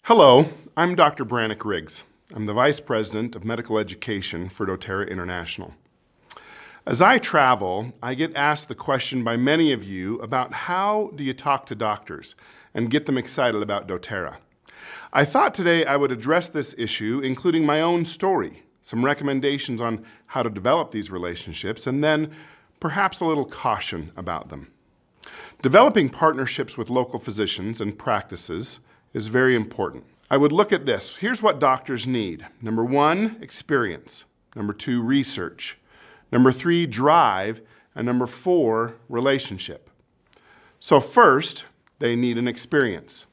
Hello, I'm Dr. Brannick Riggs. I'm the Vice President of Medical Education for doTERRA International. As I travel, I get asked the question by many of you about how do you talk to doctors and get them excited about doTERRA. I thought today I would address this issue, including my own story, some recommendations on how to develop these relationships, and then perhaps a little caution about them. Developing partnerships with local physicians and practices is very important. I would look at this. Here's what doctors need. Number 1, experience. Number 2, research. Number 3, drive. And number 4, relationship. So first, they need an experience.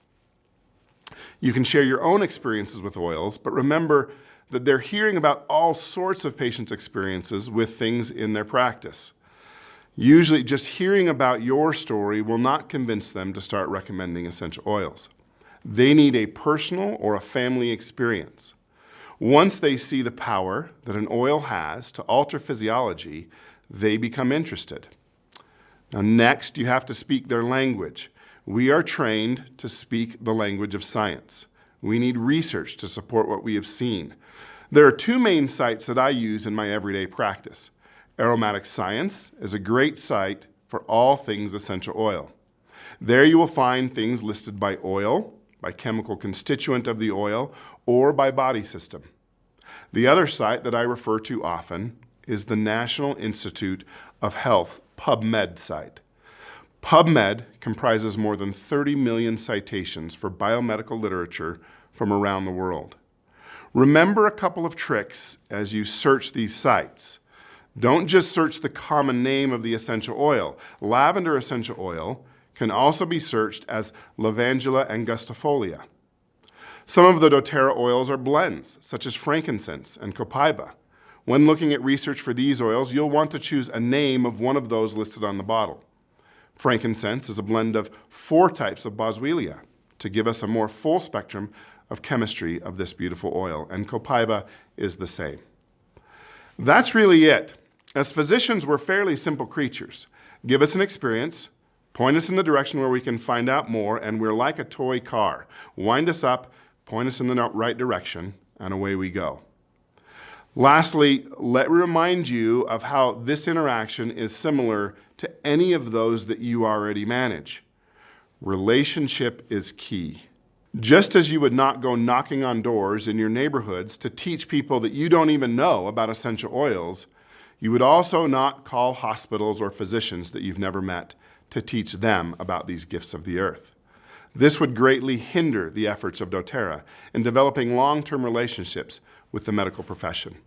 You can share your own experiences with oils, but remember that they're hearing about all sorts of patients' experiences with things in their practice. Usually, just hearing about your story will not convince them to start recommending essential oils. They need a personal or a family experience. Once they see the power that an oil has to alter physiology, they become interested. Now, next, you have to speak their language. We are trained to speak the language of science. We need research to support what we have seen. There are 2 main sites that I use in my everyday practice. Aromatic Science is a great site for all things essential oil. There you will find things listed by oil, by chemical constituent of the oil, or by body system. The other site that I refer to often is the National Institute of Health PubMed site. PubMed comprises more than 30 million citations for biomedical literature from around the world. Remember a couple of tricks as you search these sites. Don't just search the common name of the essential oil. Lavender essential oil can also be searched as Lavandula angustifolia. Some of the doTERRA oils are blends, such as frankincense and copaiba. When looking at research for these oils, you'll want to choose a name of one of those listed on the bottle. Frankincense is a blend of 4 types of boswellia to give us a more full spectrum of chemistry of this beautiful oil, and copaiba is the same. That's really it. As physicians, we're fairly simple creatures. Give us an experience, point us in the direction where we can find out more, and we're like a toy car. Wind us up, point us in the right direction, and away we go. Lastly, let me remind you of how this interaction is similar to any of those that you already manage. Relationship is key. Just as you would not go knocking on doors in your neighborhoods to teach people that you don't even know about essential oils, you would also not call hospitals or physicians that you've never met to teach them about these gifts of the earth. This would greatly hinder the efforts of doTERRA in developing long-term relationships with the medical profession.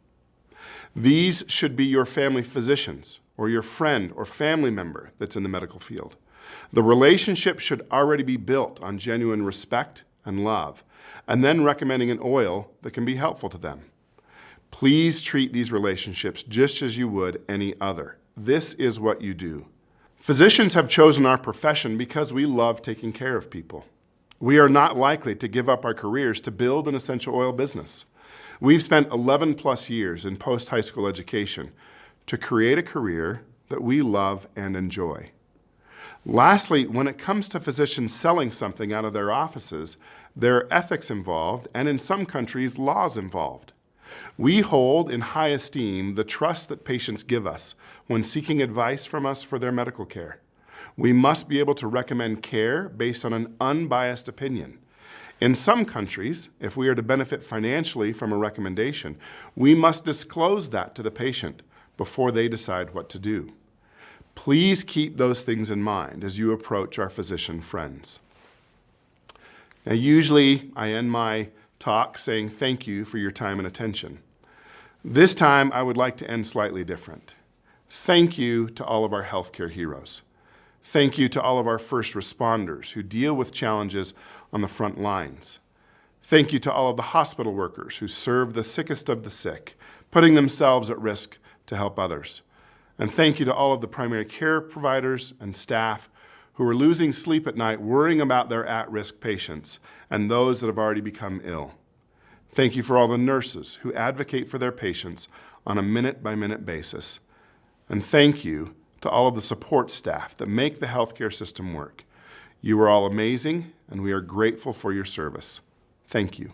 These should be your family physicians or your friend or family member that's in the medical field. The relationship should already be built on genuine respect and love, and then recommending an oil that can be helpful to them. Please treat these relationships just as you would any other. This is what you do. Physicians have chosen our profession because we love taking care of people. We are not likely to give up our careers to build an essential oil business. We've spent 11 plus years in post-high school education to create a career that we love and enjoy. Lastly, when it comes to physicians selling something out of their offices, there are ethics involved and in some countries, laws involved. We hold in high esteem the trust that patients give us when seeking advice from us for their medical care. We must be able to recommend care based on an unbiased opinion. In some countries, if we are to benefit financially from a recommendation, we must disclose that to the patient before they decide what to do. Please keep those things in mind as you approach our physician friends. Now, usually I end my talk saying thank you for your time and attention. This time, I would like to end slightly different. Thank you to all of our healthcare heroes. Thank you to all of our first responders who deal with challenges on the front lines. Thank you to all of the hospital workers who serve the sickest of the sick, putting themselves at risk to help others. And thank you to all of the primary care providers and staff who are losing sleep at night worrying about their at-risk patients and those that have already become ill. Thank you for all the nurses who advocate for their patients on a minute-by-minute basis. And thank you to all of the support staff that make the healthcare system work. You are all amazing, and we are grateful for your service. Thank you.